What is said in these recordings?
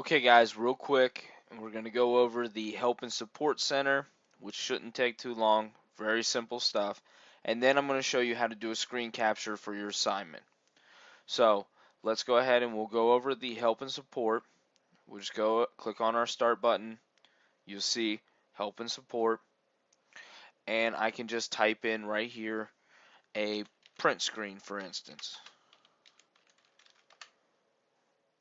Okay guys, real quick, we're going to go over the Help and Support Center, which shouldn't take too long. Very simple stuff. And then I'm going to show you how to do a screen capture for your assignment. So let's go ahead and we'll go over the Help and Support. We'll just go click on our Start button. You'll see Help and Support. And I can just type in right here a print screen, for instance.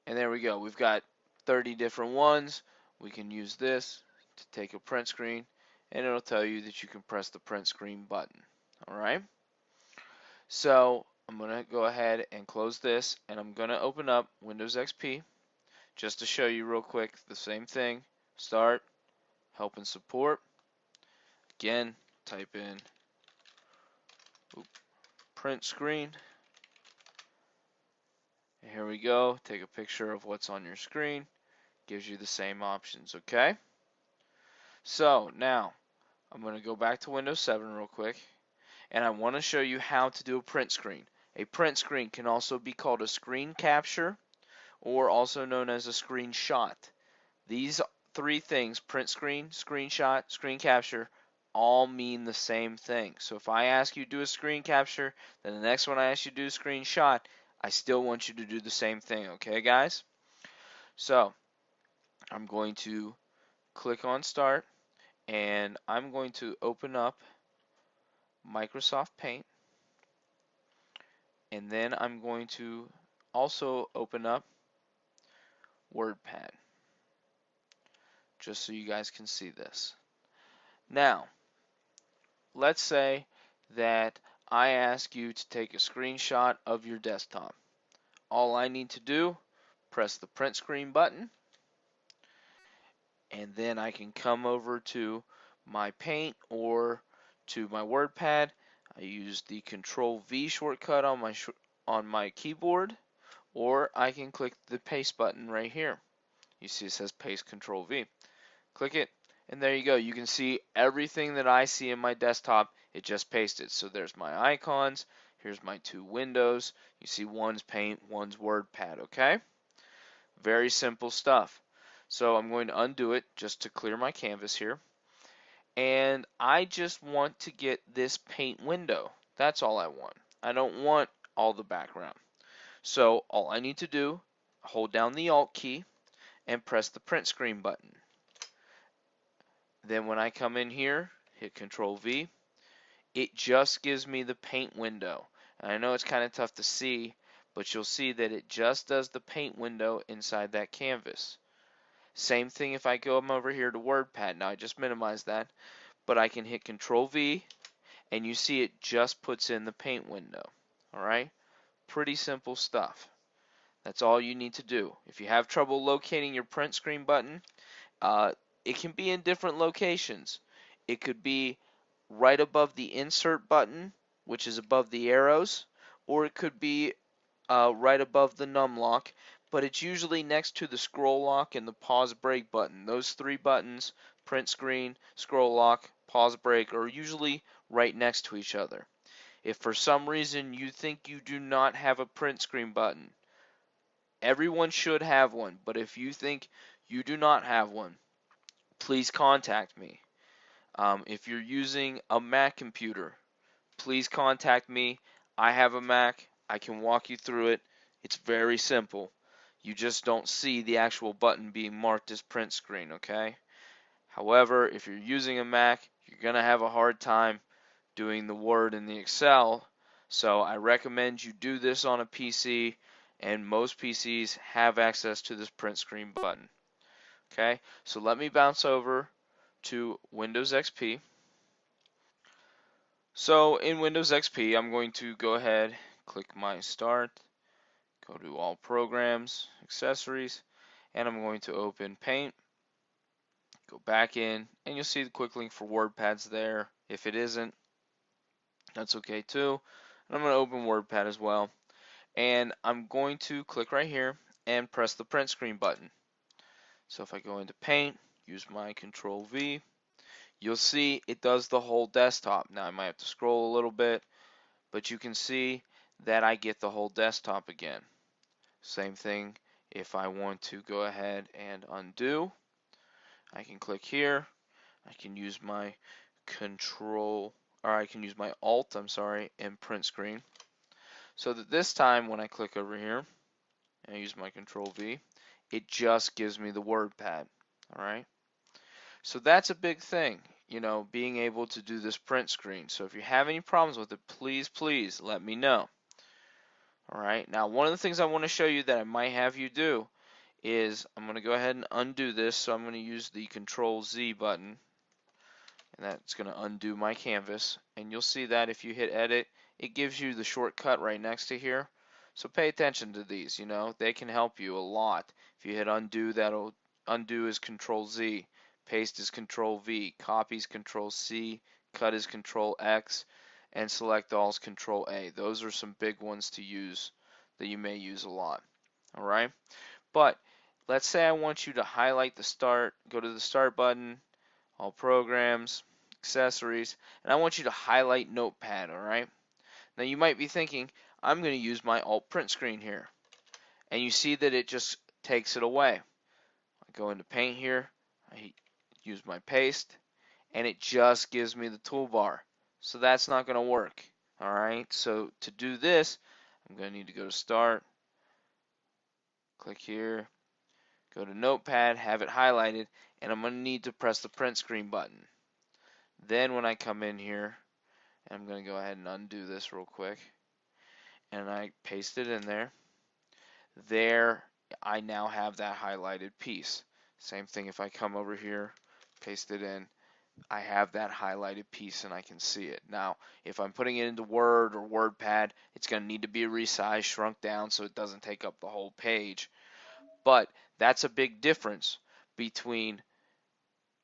And there we go. We've got 30 different ones. We can use this to take a print screen, and it'll tell you that you can press the print screen button. Alright, so I'm going to go ahead and close this, and I'm going to open up Windows XP just to show you real quick the same thing. Start, Help and Support. Again, type in print screen. And here we go. Take a picture of what's on your screen. Gives you the same options, okay? So now I'm going to go back to Windows 7 real quick, and I want to show you how to do a print screen. A print screen can also be called a screen capture, or also known as a screenshot. These three things, print screen, screenshot, screen capture, all mean the same thing. So if I ask you to do a screen capture, then the next one I ask you to do a screenshot, I still want you to do the same thing, okay guys? So I'm going to click on Start, and I'm going to open up Microsoft Paint, and then I'm going to also open up WordPad just so you guys can see this. Now let's say that I ask you to take a screenshot of your desktop. All I need to do, press the print screen button, and then I can come over to my Paint or to my WordPad. I use the Control V shortcut on my keyboard, or I can click the paste button right here. You see it says paste, Control V. Click it, and there you go. You can see everything that I see in my desktop, it just pasted. So there's my icons, here's my two windows. You see one's Paint, one's WordPad, okay? Very simple stuff. So I'm going to undo it just to clear my canvas here. And I just want to get this Paint window. That's all I want. I don't want all the background. So all I need to do, hold down the Alt key and press the print screen button. Then when I come in here, hit Control V, it just gives me the Paint window. And I know it's kind of tough to see, but you'll see that it just does the Paint window inside that canvas. Same thing if I go over here to WordPad. Now I just minimized that, but I can hit Control V, and you see it just puts in the Paint window. Alright? Pretty simple stuff. That's all you need to do. If you have trouble locating your print screen button, it can be in different locations. It could be right above the insert button, which is above the arrows, or it could be right above the num lock, but it's usually next to the scroll lock and the pause break button. Those three buttons, print screen, scroll lock, pause break, are usually right next to each other. If for some reason you think you do not have a print screen button, everyone should have one, but if you think you do not have one, please contact me. If you're using a Mac computer, please contact me. I have a Mac. I can walk you through it. It's very simple. You just don't see the actual button being marked as print screen, okay? However, if you're using a Mac, you're going to have a hard time doing the Word and the Excel. So I recommend you do this on a PC, and most PCs have access to this print screen button. Okay, so let me bounce over to Windows XP. So in Windows XP, I'm going to go ahead, click my Start, go to All Programs, Accessories, and I'm going to open Paint, go back in, and you'll see the quick link for WordPad's there. If it isn't, that's okay too. And I'm going to open WordPad as well. And I'm going to click right here and press the print screen button. So if I go into Paint, use my Control V, you'll see it does the whole desktop. Now I might have to scroll a little bit, but you can see that I get the whole desktop again. Same thing If I want to go ahead and undo, I can click here. I can use my control, or I can use my alt, I'm sorry, and print screen. So that this time when I click over here and I use my control V, it just gives me the word pad. Alright? So that's a big thing, being able to do this print screen. So if you have any problems with it, please let me know. Alright, now one of the things I want to show you that I might have you do is I'm going to go ahead and undo this. So I'm going to use the Control Z button, and that's going to undo my canvas. And you'll see that if you hit edit, it gives you the shortcut right next to here. So pay attention to these, they can help you a lot. If you hit undo, that'll undo is Control Z, paste is Control V, copy is Control C, cut is Control X, and select all is Control A. Those are some big ones to use that you may use a lot. Alright? But let's say I want you to highlight the start, go to the start button, all programs, accessories, and I want you to highlight Notepad, alright? Now you might be thinking, I'm going to use my alt print screen here. And you see that it just takes it away. I go into Paint here, I use my paste, and it just gives me the toolbar. So that's not going to work. Alright, so to do this, I'm going to need to go to Start, click here, go to Notepad, have it highlighted, and I'm going to need to press the print screen button. Then when I come in here, I'm going to go ahead and undo this real quick, and I paste it in there. There, I now have that highlighted piece. Same thing if I come over here, paste it in, I have that highlighted piece and I can see it. Now, if I'm putting it into Word or WordPad, it's going to need to be resized, shrunk down so it doesn't take up the whole page. But that's a big difference between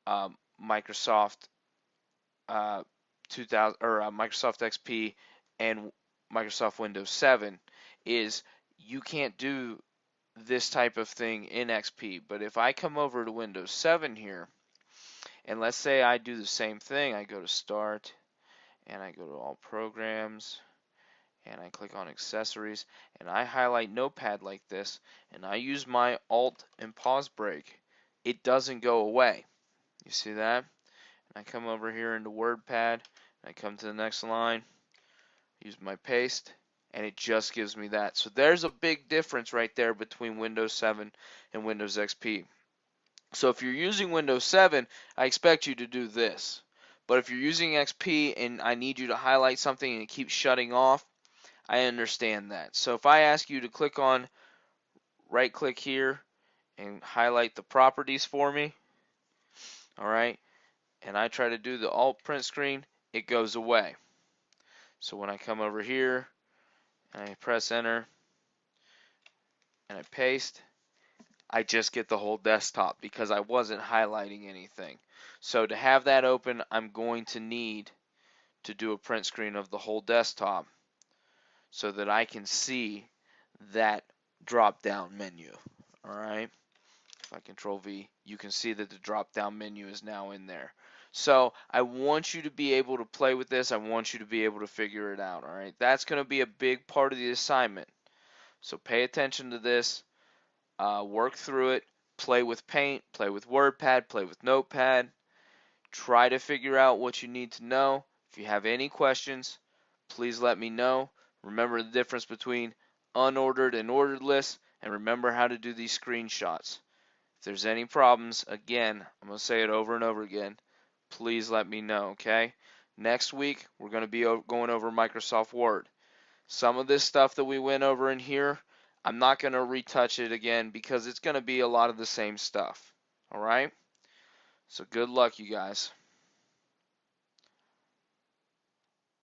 Microsoft 2000 or Microsoft XP and Microsoft Windows 7 is you can't do this type of thing in XP. But if I come over to Windows 7 here, and let's say I do the same thing, I go to Start, and I go to All Programs, and I click on Accessories, and I highlight Notepad like this, and I use my Alt and Pause break, it doesn't go away. You see that? And I come over here into WordPad, and I come to the next line, use my paste, and it just gives me that. So there's a big difference right there between Windows 7 and Windows XP. So if you're using Windows 7, I expect you to do this. But if you're using XP and I need you to highlight something and it keeps shutting off, I understand that. So if I ask you to click on, right click here and highlight the properties for me, alright, and I try to do the alt print screen, it goes away. So when I come over here and I press enter and I paste, I just get the whole desktop because I wasn't highlighting anything. So to have that open, I'm going to need to do a print screen of the whole desktop so that I can see that drop down menu. Alright, if I Control V, you can see that the drop down menu is now in there. So I want you to be able to play with this. I want you to be able to figure it out. Alright, that's going to be a big part of the assignment. So pay attention to this. Work through it, play with Paint, play with WordPad, play with Notepad. Try to figure out what you need to know. If you have any questions, please let me know. Remember the difference between unordered and ordered lists, and remember how to do these screenshots. If there's any problems, again, I'm going to say it over and over again, please let me know, okay? Next week, we're going to be going over Microsoft Word. Some of this stuff that we went over in here, I'm not going to retouch it again because it's going to be a lot of the same stuff. Alright? So good luck, you guys.